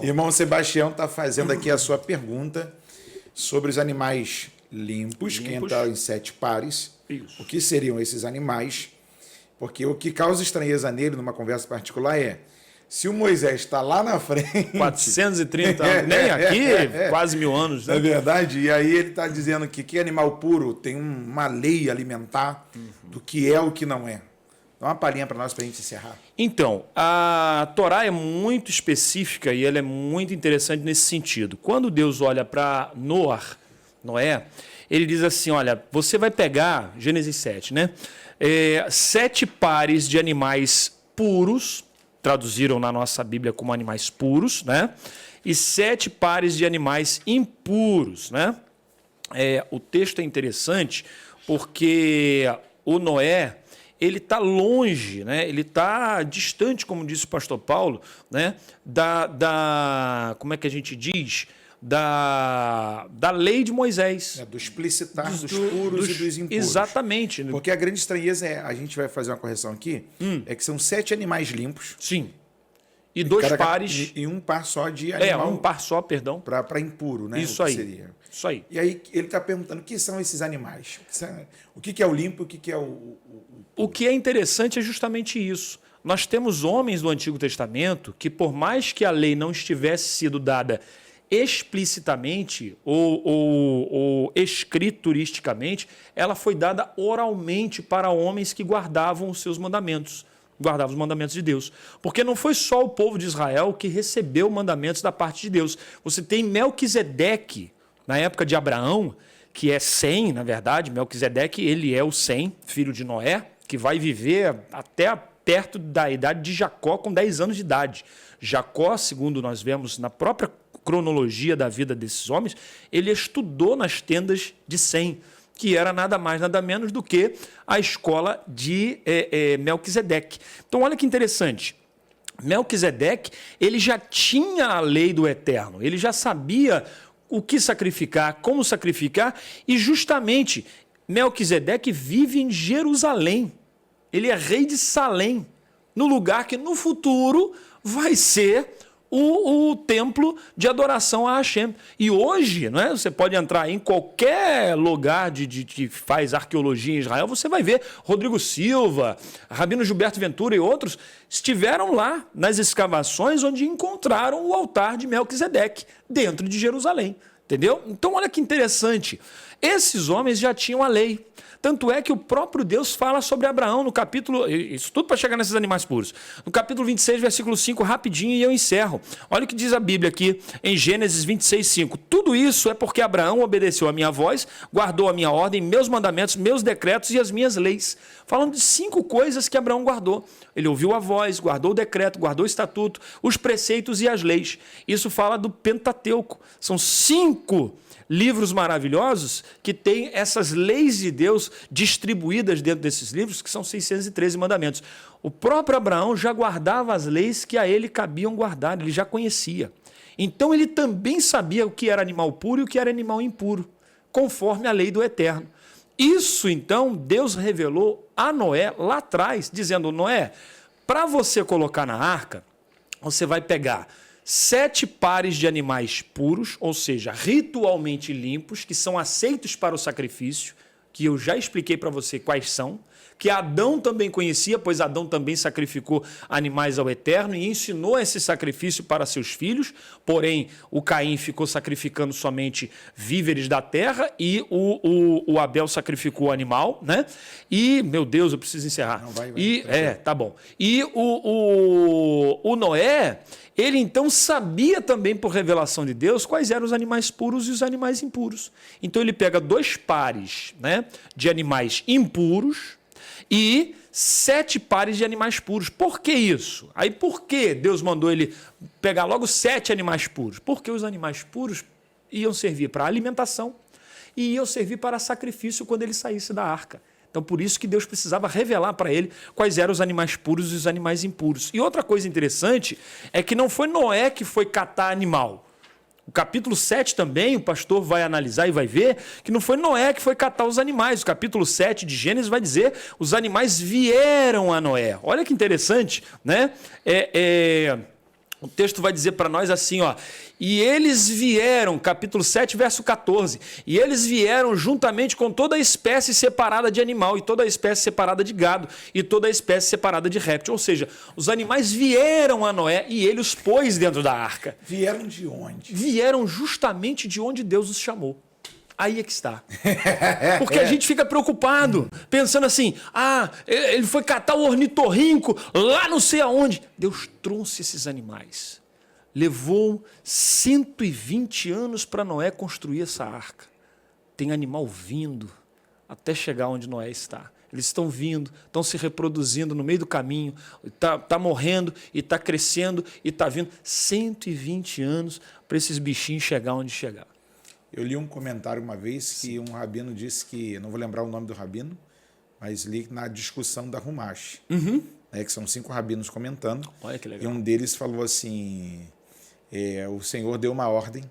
Irmão Sebastião está fazendo aqui a sua pergunta sobre os animais limpos, que entraram em 7 pares. Isso. O que seriam esses animais? Porque o que causa estranheza nele, numa conversa particular, é se o Moisés está lá na frente... 430 anos, nem aqui, quase 1000 anos. Né? É verdade, e aí ele está dizendo que animal puro tem uma lei alimentar do que é o que não é. Dá uma palhinha para nós, para a gente encerrar. Então, a Torá é muito específica e ela é muito interessante nesse sentido. Quando Deus olha para Noé, ele diz assim, olha, você vai pegar, Gênesis 7, né? 7 pares de animais puros, traduziram na nossa Bíblia como animais puros, né? E 7 pares de animais impuros, né? O texto é interessante porque o Noé, ele está longe, né? Ele está distante, como disse o pastor Paulo, né? Como é que a gente diz? Da lei de Moisés. Do explicitar dos puros e dos impuros. Exatamente. Porque a grande estranheza a gente vai fazer uma correção aqui, é que são 7 animais limpos. Sim. E 2 pares. E um par só de animal. Um par só, perdão. Para impuro, né? Isso aí. Seria. Isso aí. E aí ele está perguntando o que são esses animais. O que é o limpo e o que é O que é interessante é justamente isso. Nós temos homens do Antigo Testamento que, por mais que a lei não estivesse sido dada explicitamente ou escrituristicamente, ela foi dada oralmente para homens que guardavam os seus mandamentos, guardavam os mandamentos de Deus. Porque não foi só o povo de Israel que recebeu mandamentos da parte de Deus. Você tem Melquisedeque, na época de Abraão, que é Sem, na verdade, Melquisedeque, ele é o Sem, filho de Noé, que vai viver até perto da idade de Jacó, com 10 anos de idade. Jacó, segundo nós vemos na própria cronologia da vida desses homens, ele estudou nas tendas de Sem, que era nada mais, nada menos do que a escola de Melquisedeque. Então, olha que interessante. Melquisedeque, ele já tinha a lei do Eterno, ele já sabia o que sacrificar, como sacrificar, e justamente Melquisedeque vive em Jerusalém. Ele é rei de Salém, no lugar que no futuro vai ser o templo de adoração a Hashem. E hoje, não é? Você pode entrar em qualquer lugar que faz arqueologia em Israel, você vai ver Rodrigo Silva, Rabino Gilberto Ventura e outros estiveram lá nas escavações onde encontraram o altar de Melquisedeque dentro de Jerusalém. Entendeu? Então, olha que interessante. Esses homens já tinham a lei. Tanto é que o próprio Deus fala sobre Abraão no capítulo... Isso tudo para chegar nesses animais puros. No capítulo 26, versículo 5, rapidinho, e eu encerro. Olha o que diz a Bíblia aqui em Gênesis 26, 5. Tudo isso é porque Abraão obedeceu a minha voz, guardou a minha ordem, meus mandamentos, meus decretos e as minhas leis. Falando de 5 coisas que Abraão guardou. Ele ouviu a voz, guardou o decreto, guardou o estatuto, os preceitos e as leis. Isso fala do Pentateuco. São 5 livros maravilhosos que têm essas leis de Deus distribuídas dentro desses livros, que são 613 mandamentos. O próprio Abraão já guardava as leis que a ele cabiam guardar, ele já conhecia. Então ele também sabia o que era animal puro e o que era animal impuro, conforme a lei do Eterno. Isso, então, Deus revelou a Noé lá atrás, dizendo, Noé, para você colocar na arca, você vai pegar 7 pares de animais puros, ou seja, ritualmente limpos, que são aceitos para o sacrifício, que eu já expliquei para você quais são, que Adão também conhecia, pois Adão também sacrificou animais ao Eterno e ensinou esse sacrifício para seus filhos, porém o Caim ficou sacrificando somente víveres da terra e o Abel sacrificou o animal, né? E, meu Deus, eu preciso encerrar. Não, vai. Tá bom. E o Noé, ele então sabia também por revelação de Deus quais eram os animais puros e os animais impuros. Então ele pega 2 pares, né, de animais impuros, e 7 pares de animais puros. Por que isso? Aí por que Deus mandou ele pegar logo 7 animais puros? Porque os animais puros iam servir para alimentação e iam servir para sacrifício quando ele saísse da arca. Então, por isso que Deus precisava revelar para ele quais eram os animais puros e os animais impuros. E outra coisa interessante é que não foi Noé que foi catar animal. O capítulo 7 também, o pastor vai analisar e vai ver que não foi Noé que foi catar os animais. O capítulo 7 de Gênesis vai dizer os animais vieram a Noé. Olha que interessante, né? O texto vai dizer para nós assim, ó, e eles vieram, capítulo 7, verso 14, e eles vieram juntamente com toda a espécie separada de animal, e toda a espécie separada de gado, e toda a espécie separada de réptil. Ou seja, os animais vieram a Noé e ele os pôs dentro da arca. Vieram de onde? Vieram justamente de onde Deus os chamou. Aí é que está. Porque a gente fica preocupado, pensando assim, ele foi catar o ornitorrinco lá não sei aonde. Deus trouxe esses animais. Levou 120 anos para Noé construir essa arca. Tem animal vindo até chegar onde Noé está. Eles estão vindo, estão se reproduzindo no meio do caminho, tá morrendo e está crescendo e está vindo. 120 anos para esses bichinhos chegar onde chegar. Eu li um comentário uma vez que um rabino disse que, não vou lembrar o nome do rabino, mas li na discussão da Rumash, que são 5 rabinos comentando. Olha que legal. E um deles falou assim, o Senhor deu uma ordem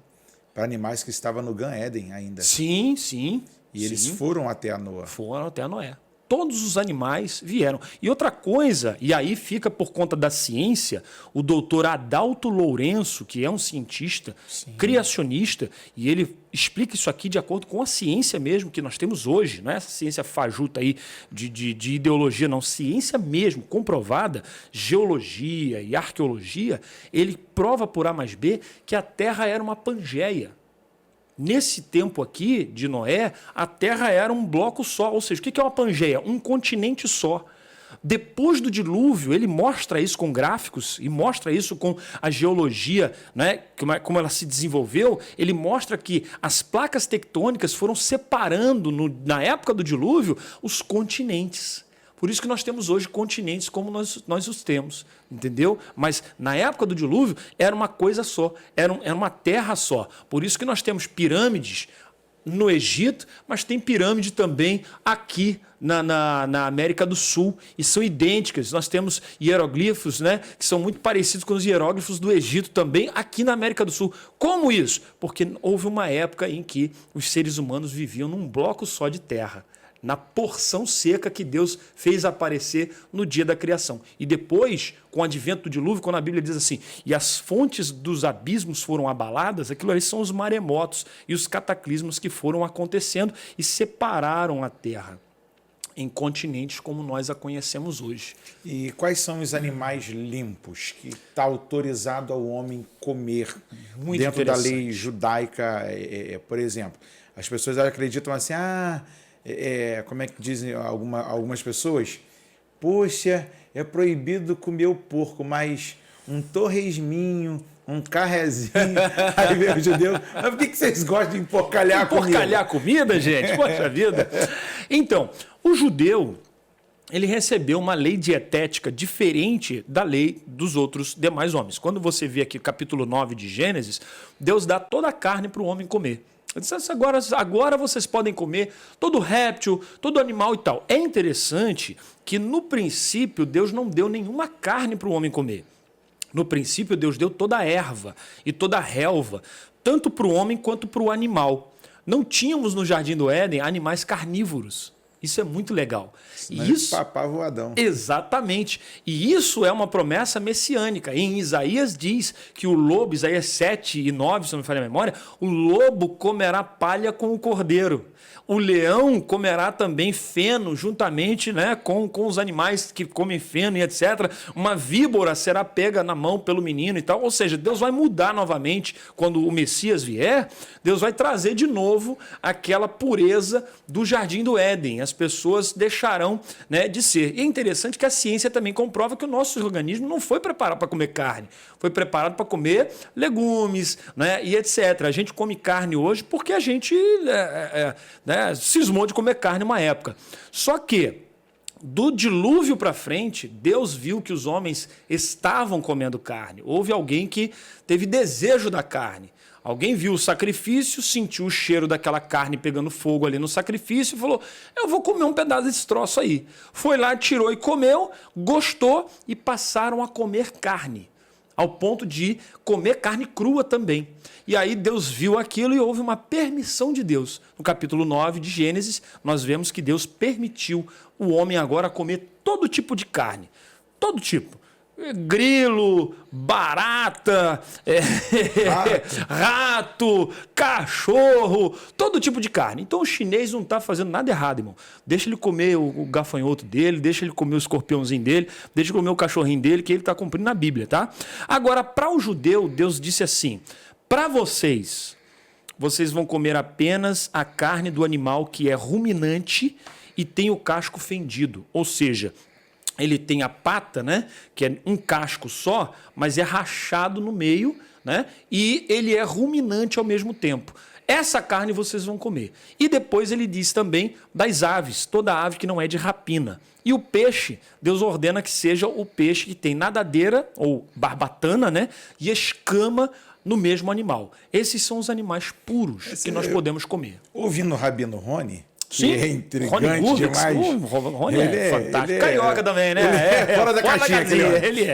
para animais que estavam no Gan Éden ainda. Sim, sim. E eles foram até a Noé. Foram até a Noé. Todos os animais vieram. E outra coisa, e aí fica por conta da ciência, o doutor Adalto Lourenço, que é um cientista, criacionista, e ele explica isso aqui de acordo com a ciência mesmo que nós temos hoje, não é essa ciência fajuta aí de ideologia, não, ciência mesmo, comprovada, geologia e arqueologia, ele prova por A mais B que a Terra era uma pangeia. Nesse tempo aqui de Noé, a Terra era um bloco só. Ou seja, o que é uma pangeia? Um continente só. Depois do dilúvio, ele mostra isso com gráficos e mostra isso com a geologia, né? Como ela se desenvolveu. Ele mostra que as placas tectônicas foram separando, na época do dilúvio, os continentes. Por isso que nós temos hoje continentes como nós os temos, entendeu? Mas na época do dilúvio era uma coisa só, era uma terra só. Por isso que nós temos pirâmides no Egito, mas tem pirâmide também aqui na América do Sul, e são idênticas. Nós temos hieroglifos, né, que são muito parecidos com os hieróglifos do Egito também, aqui na América do Sul. Como isso? Porque houve uma época em que os seres humanos viviam num bloco só de terra, na porção seca que Deus fez aparecer no dia da criação. E depois, com o advento do dilúvio, quando a Bíblia diz assim, e as fontes dos abismos foram abaladas, aquilo ali são os maremotos e os cataclismos que foram acontecendo e separaram a terra em continentes como nós a conhecemos hoje. E quais são os animais limpos que está autorizado ao homem comer Muito dentro da lei judaica, por exemplo? As pessoas acreditam assim, como é que dizem algumas pessoas? Poxa, é proibido comer o porco, mas um torresminho, um carrezinho, aí vem o judeu. Mas por que vocês gostam de emporcalhar a comida? Emporcalhar a comida, gente? Poxa vida. Então, o judeu, ele recebeu uma lei dietética diferente da lei dos outros demais homens. Quando você vê aqui o capítulo 9 de Gênesis, Deus dá toda a carne para o homem comer. Eu disse, agora vocês podem comer todo réptil, todo animal e tal. É interessante que, no princípio, Deus não deu nenhuma carne para o homem comer. No princípio, Deus deu toda a erva e toda a relva, tanto para o homem quanto para o animal. Não tínhamos no Jardim do Éden animais carnívoros. Isso é muito legal. Mas isso papava o Adão. Exatamente. E isso é uma promessa messiânica. Em Isaías diz que o lobo, Isaías 7 e 9, se não me falha a memória, o lobo comerá palha com o cordeiro. O leão comerá também feno, juntamente, né, com os animais que comem feno e etc. Uma víbora será pega na mão pelo menino e tal. Ou seja, Deus vai mudar novamente. Quando o Messias vier, Deus vai trazer de novo aquela pureza do Jardim do Éden. As pessoas deixarão, né, de ser. E é interessante que a ciência também comprova que o nosso organismo não foi preparado para comer carne. Foi preparado para comer legumes, né, e etc. A gente come carne hoje porque a gente cismou de comer carne uma época. Só que, do dilúvio para frente, Deus viu que os homens estavam comendo carne. Houve alguém que teve desejo da carne. Alguém viu o sacrifício, sentiu o cheiro daquela carne pegando fogo ali no sacrifício e falou, eu vou comer um pedaço desse troço aí. Foi lá, tirou e comeu, gostou e passaram a comer carne, ao ponto de comer carne crua também. E aí Deus viu aquilo e houve uma permissão de Deus. No capítulo 9 de Gênesis, nós vemos que Deus permitiu o homem agora comer todo tipo de carne. Todo tipo. grilo, barata, rato, cachorro, todo tipo de carne. Então o chinês não está fazendo nada errado, irmão. Deixa ele comer o gafanhoto dele, deixa ele comer o escorpiãozinho dele, deixa ele comer o cachorrinho dele, que ele está cumprindo na Bíblia, tá? Agora, para o judeu, Deus disse assim, para vocês vão comer apenas a carne do animal que é ruminante e tem o casco fendido, ou seja, ele tem a pata, né, que é um casco só, mas é rachado no meio, né, e ele é ruminante ao mesmo tempo. Essa carne vocês vão comer. E depois ele diz também das aves, toda ave que não é de rapina. E o peixe, Deus ordena que seja o peixe que tem nadadeira ou barbatana, né, e escama no mesmo animal. Esses são os animais puros que nós podemos comer. Ouvindo o Rabino Rony, sim, que é intrigante demais. Rony é fantástico. Carioca também, né? Ele é fora da caixinha.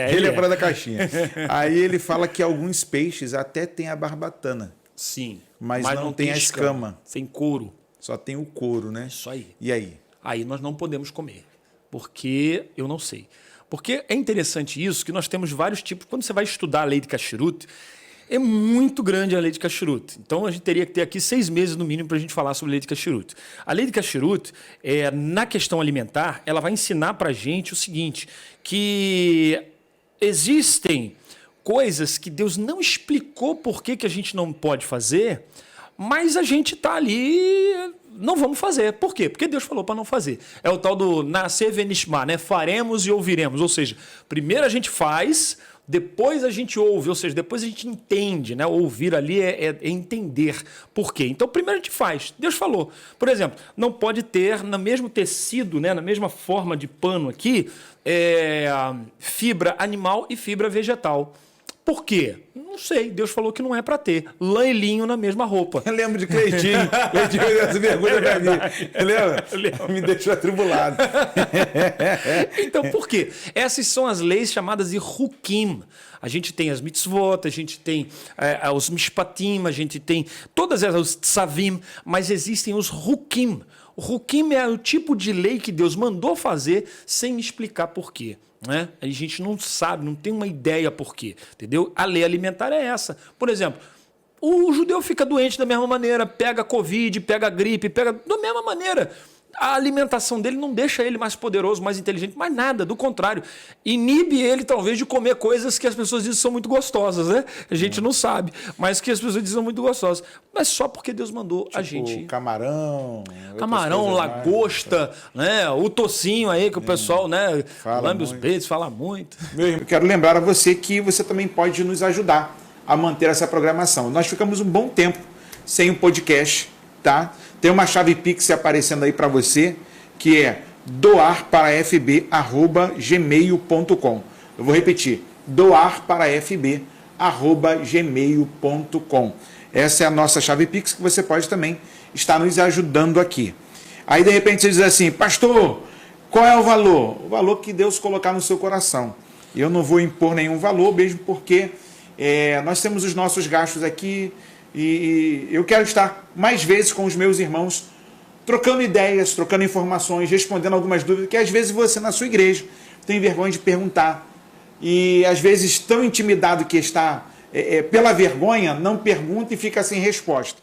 Ele é fora da caixinha. Aí ele fala que alguns peixes até têm a barbatana. Sim. Mas não tem a escama. Tem couro. Só tem o couro, né? Isso aí. E aí? Aí nós não podemos comer. Porque eu não sei. Porque é interessante isso, que nós temos vários tipos. Quando você vai estudar a lei de Kashrut, é muito grande a lei de Kashrut. Então, a gente teria que ter aqui 6 meses, no mínimo, para a gente falar sobre a lei de Kashrut. A lei de Kashrut, na questão alimentar, ela vai ensinar para a gente o seguinte, que existem coisas que Deus não explicou por que a gente não pode fazer, mas a gente está ali, não vamos fazer. Por quê? Porque Deus falou para não fazer. É o tal do nascer venishma, né? Faremos e ouviremos. Ou seja, primeiro a gente faz, depois a gente ouve, ou seja, depois a gente entende, né? Ouvir ali é entender por quê. Então, primeiro a gente faz. Deus falou. Por exemplo, não pode ter no mesmo tecido, né? Na mesma forma de pano aqui, fibra animal e fibra vegetal. Por quê? Não sei. Deus falou que não é para ter lã e linho na mesma roupa. Eu lembro de Cleitinho. Cleitinho deu essa vergonha pra mim. Lembra? Me deixou atribulado. Então, por quê? Essas são as leis chamadas de Hukim. A gente tem as mitzvot, a gente tem os mishpatim, a gente tem todas os tzavim, mas existem os Hukim. O Hukim é o tipo de lei que Deus mandou fazer sem explicar por quê. Né? A gente não sabe, não tem uma ideia por quê, entendeu? A lei alimentar é essa. Por exemplo, o judeu fica doente da mesma maneira, pega Covid, pega gripe, pega da mesma maneira. A alimentação dele não deixa ele mais poderoso, mais inteligente, mais nada, do contrário. Inibe ele, talvez, de comer coisas que as pessoas dizem que são muito gostosas, né? A gente não sabe, mas que as pessoas dizem que são muito gostosas. Mas só porque Deus mandou a gente... Camarão, lagosta, né? O tocinho aí que o pessoal, né? Lambe os peitos, fala muito. Eu quero lembrar a você que você também pode nos ajudar a manter essa programação. Nós ficamos um bom tempo sem o podcast, tá? Tem uma chave Pix aparecendo aí para você, que é doarparafb@gmail.com. Eu vou repetir, doarparafb@gmail.com. Essa é a nossa chave Pix, que você pode também estar nos ajudando aqui. Aí, de repente, você diz assim, pastor, qual é o valor? O valor que Deus colocar no seu coração. Eu não vou impor nenhum valor, mesmo porque nós temos os nossos gastos aqui, e eu quero estar mais vezes com os meus irmãos, trocando ideias, trocando informações, respondendo algumas dúvidas, que às vezes você na sua igreja tem vergonha de perguntar. E às vezes tão intimidado que está pela vergonha, não pergunta e fica sem resposta.